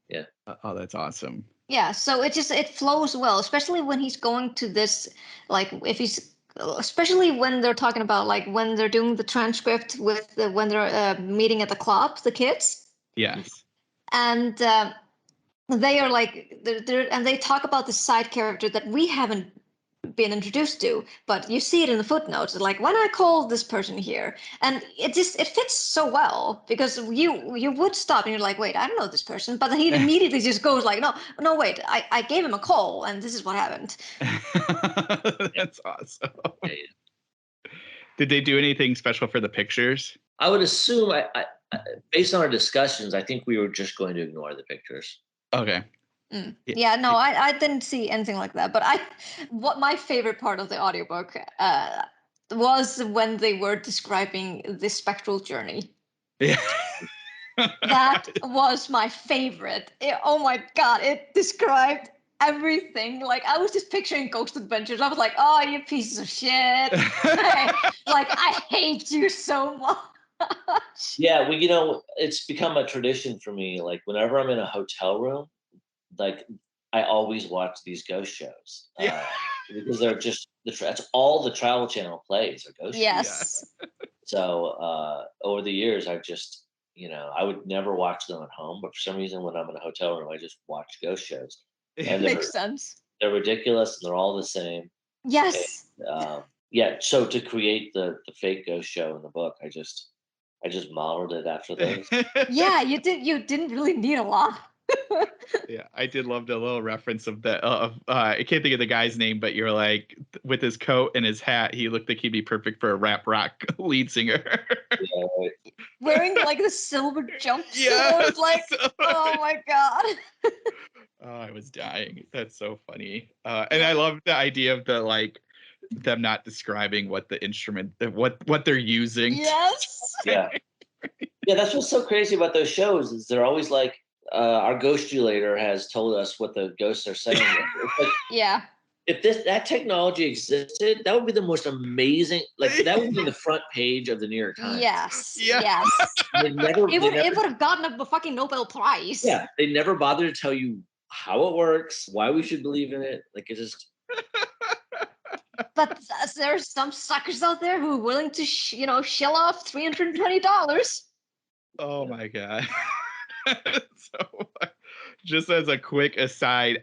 Yeah. Oh, that's awesome. Yeah, so it flows well, especially when he's going to this, like especially when they're talking about like when they're doing the transcript with when they're meeting at the club, the kids. Yes. And they are like and they talk about the side character that we haven't been introduced to, but you see it in the footnotes, like when I call this person here, and it fits so well because you would stop and you're like, wait, I don't know this person, but then he immediately just goes like, no, wait, I gave him a call and this is what happened. That's awesome. Yeah. Did they do anything special for the pictures? I would assume, I based on our discussions, I think we were just going to ignore the pictures. Okay. Yeah, no, I didn't see anything like that. But what my favorite part of the audiobook was when they were describing the spectral journey. Yeah. That was my favorite. Oh my god, it described everything. Like I was just picturing Ghost Adventures. I was like, oh, you pieces of shit. I hate you so much. Yeah, it's become a tradition for me. Like whenever I'm in a hotel room, like I always watch these ghost shows. Yeah. Because they're just that's all the Travel Channel plays are ghost shows. Yes. So over the years, I've just I would never watch them at home, but for some reason, when I'm in a hotel room, I just watch ghost shows. And makes sense. They're ridiculous, and they're all the same. Yes. And, yeah. So to create the fake ghost show in the book, I just modeled it after those. Yeah, you didn't really need a lot. Yeah, I did love the little reference of the I can't think of the guy's name, but you're like with his coat and his hat, he looked like he'd be perfect for a rap rock lead singer. Yeah, right. Wearing like the silver jumpsuit. Yes. Like, oh my god. Oh, I was dying. That's so funny. And I love the idea of the like them not describing what the instrument what they're using. Yes. Yeah. Yeah, that's what's so crazy about those shows is they're always like our ghostulator has told us what the ghosts are saying. Like, yeah. If that technology existed, that would be the most amazing. Like that would be the front page of the New York Times. Yes. Yeah. Yes. It would have gotten a fucking Nobel Prize. Yeah, they never bothered to tell you how it works, why we should believe in it. Like it just. But there's some suckers out there who are willing to, shell off $320. Oh my god. So, just as a quick aside,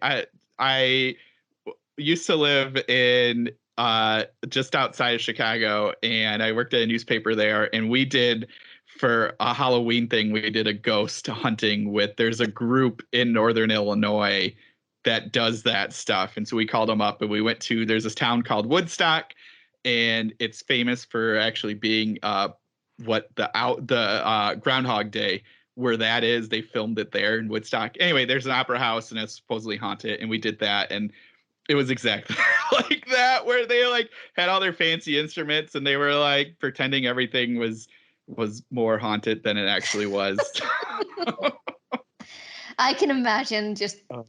I used to live in just outside of Chicago, and I worked at a newspaper there, and we did for a Halloween thing, we did a ghost hunting there's a group in Northern Illinois that does that stuff. And so we called them up and we went there's this town called Woodstock, and it's famous for actually being Groundhog Day, where that is. They filmed it there in Woodstock. Anyway, there's an opera house and it's supposedly haunted, and we did that, and it was exactly like that, where they like had all their fancy instruments and they were like pretending everything was more haunted than it actually was. I can imagine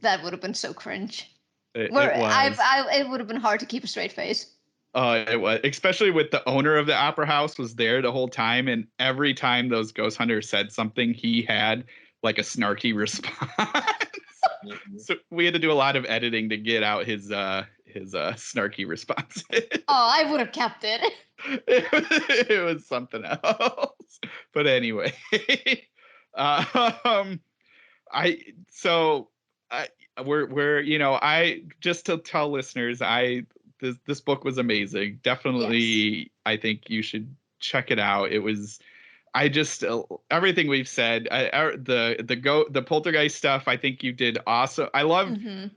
that would have been so cringe. It was. It would have been hard to keep a straight face. It was, especially with the owner of the opera house was there the whole time, and every time those ghost hunters said something, he had like a snarky response. So we had to do a lot of editing to get out his snarky responses. Oh, I would have kept it. It was something else. But anyway, um, I so I we're I just to tell listeners, this book was amazing. Definitely, Yes. I think you should check it out. It was I just everything we've said, the poltergeist stuff. I think you did awesome. I loved Mm-hmm.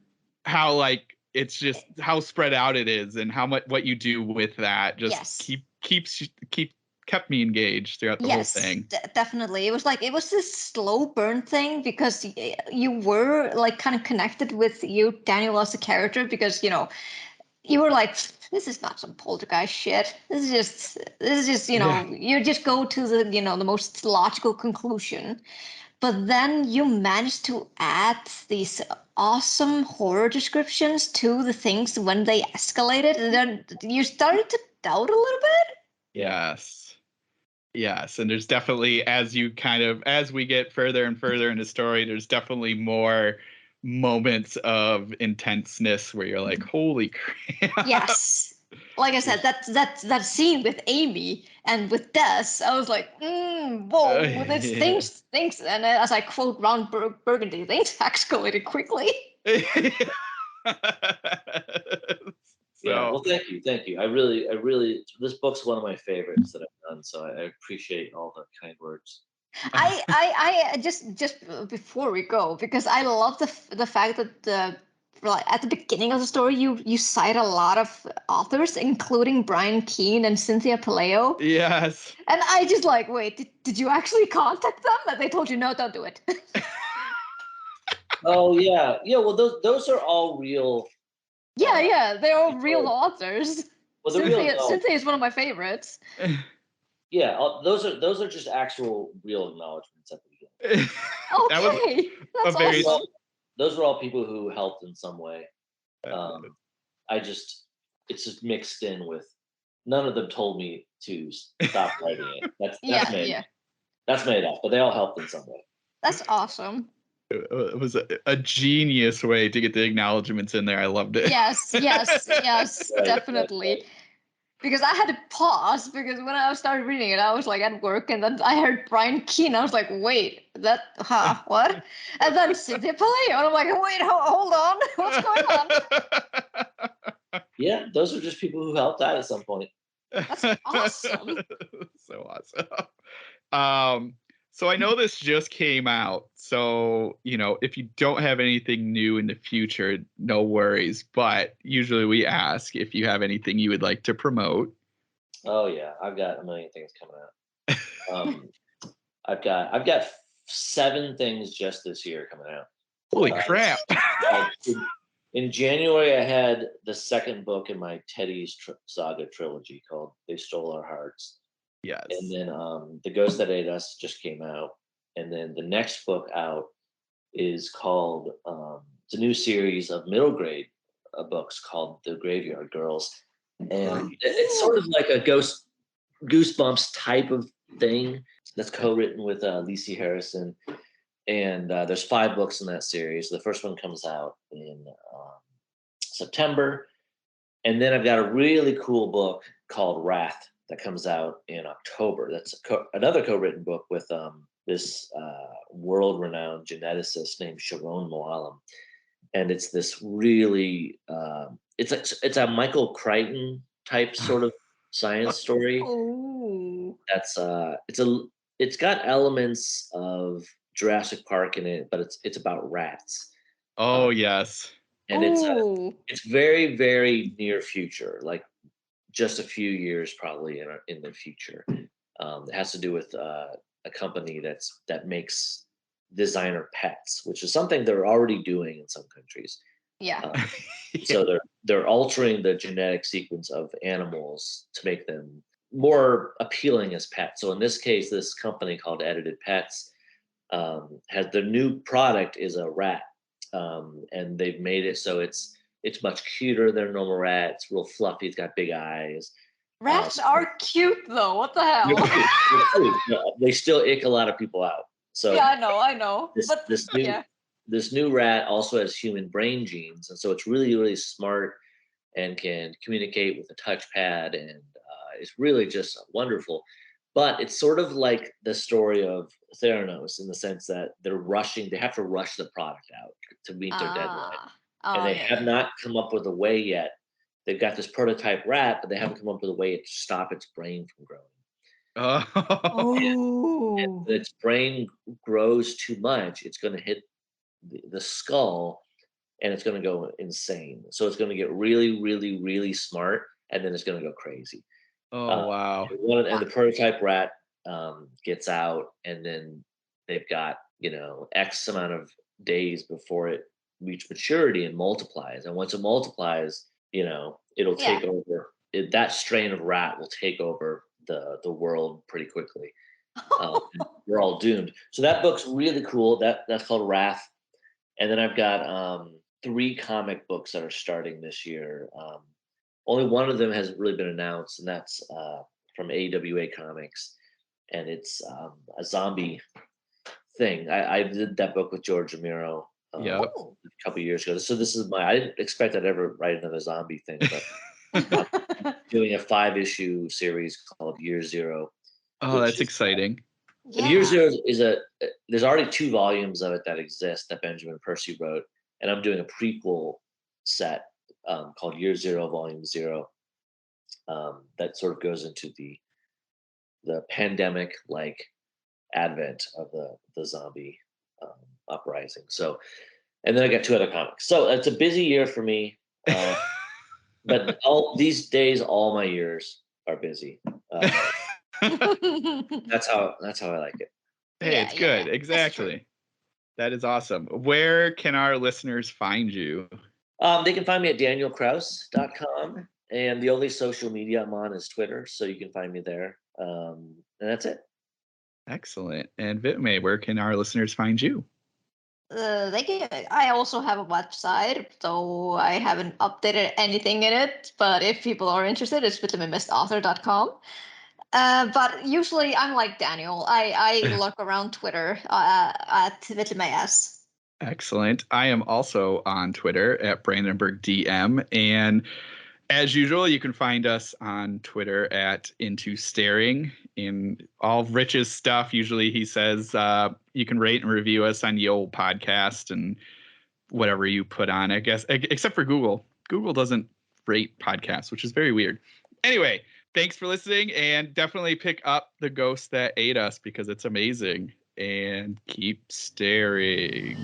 how like it's just how spread out it is, and how much what you do with that just Yes. kept me engaged throughout the whole Yes, thing. definitely. It was this slow burn thing because you were like kind of connected with Daniel, as a character, because you were like, this is not some poltergeist shit. This is just Yeah. you just go to the most logical conclusion. But then you managed to add these awesome horror descriptions to the things when they escalated, and then you started to doubt a little bit. Yes. Yes, and there's definitely as we get further and further in the story, there's definitely more moments of intenseness where you're like, "Holy crap!" Yes. Like I said, that scene with Amy and with Des, I was like, whoa, this Yeah. things, and as I quote Ron Burgundy, things escalated quickly. Yeah, So well, thank you. I really, this book's one of my favorites that I've done, so I appreciate all the kind words. I just before we go, because I love the fact that like at the beginning of the story you cite a lot of authors, including Brian Keene and Cynthia Paleo. yes. And I just like, wait, did you actually contact them? And they told you, no, don't do it. Oh yeah, yeah. Well, those are all real. Yeah, they're all real People. authors. Well, the real no, Cynthia is one of my favorites. yeah. Those are just actual real acknowledgments at the beginning. That was Okay, a that's very awesome. Those are all people who helped in some way. uh, It's just mixed in with. None of them told me to stop writing it. Yeah, That's made up, but they all helped in some way. that's awesome. it was a genius way to get the acknowledgments in there. I loved it. Yes, definitely. Right. Because I had to pause because when I started reading it, I was like at work, and then I heard Brian Keene. I was like, wait, what? And then Cynthia Paleo, and I'm like, wait, hold on, what's going on? Yeah, those are just people who helped out at some point. That's awesome. So awesome. Um, so I know this just came out. So, if you don't have anything new in the future, no worries. But usually we ask if you have anything you would like to promote. Oh yeah, I've got a million things coming out. I've got 7 things just this year coming out. Holy crap. In January, I had the second book in my Teddy's Saga trilogy called "They Stole Our Hearts." Yes. And then The Ghost That Ate Us just came out. And then the next book out is called, it's a new series of middle grade books called The Graveyard Girls. And it's sort of like a Goosebumps type of thing that's co-written with Lacey Harrison. And there's 5 books in that series. The first one comes out in September. And then I've got a really cool book called Wrath that comes out in October. That's another co-written book with this world-renowned geneticist named Sharon Moalem, and it's this really it's a Michael Crichton type sort of science story. Oh. That's it's got elements of Jurassic Park in it, but it's about rats. Oh, yes. And it's very, very near future, like just a few years probably in the future. It has to do with a company that makes designer pets, which is something they're already doing in some countries. Yeah. So they're altering the genetic sequence of animals to make them more appealing as pets. So in this case, this company called Edited Pets has their new product is a rat, and they've made it so it's It's much cuter than a normal rat. It's real fluffy. It's got big eyes. Rats are cute though. What the They're hell? cute. They're cute. They still ick a lot of people out. So Yeah, I know. But this new rat also has human brain genes, and so it's really, really smart and can communicate with a touchpad, and it's really just wonderful. But it's sort of like the story of Theranos in the sense that they have to rush the product out to meet their deadline. And they have not come up with a way yet. They've got this prototype rat, but they haven't come up with a way to stop its brain from growing. And if its brain grows too much, it's going to hit the skull and it's going to go insane. So it's going to get really, really, really smart, and then it's going to go crazy. Wow. And the prototype rat gets out, and then they've got, X amount of days before it reach maturity and multiplies. And once it multiplies, it'll take over. That strain of rat will take over the world pretty quickly. We're all doomed. So that book's really cool. That's called Wrath. And then I've got 3 comic books that are starting this year. Only one of them hasn't really been announced, and that's from AWA Comics, and it's a zombie thing. I did that book with George Romero a couple years ago. So this is I didn't expect I'd ever write another zombie thing, but I'm doing a 5-issue series called Year Zero. Oh, that's exciting. And Year Zero there's already 2 volumes of it that exist that Benjamin Percy wrote, and I'm doing a prequel set called Year Zero, Volume 0, that sort of goes into the pandemic advent of the zombie uprising. So, and then I got 2 other comics. So it's a busy year for me, but all these days, all my years are busy. That's how I like it. Hey, it's good. Exactly. That is awesome. Where can our listeners find you? They can find me at danielkraus.com, and the only social media I'm on is Twitter, so you can find me there. And that's it. Excellent. And Vitme, where can our listeners find you? I also have a website, though I haven't updated anything in it. But if people are interested, it's vitmemistauthor.com. But usually I'm like Daniel. I lurk around Twitter at vitmes. Excellent. I am also on Twitter at BrandonbergDM. And as usual, you can find us on Twitter at Into Staring. In all Rich's stuff, usually he says you can rate and review us on the old podcast and whatever you put on, I guess, except for Google. Google doesn't rate podcasts, which is very weird. Anyway, thanks for listening, and definitely pick up The Ghost That Ate Us because it's amazing. And keep staring.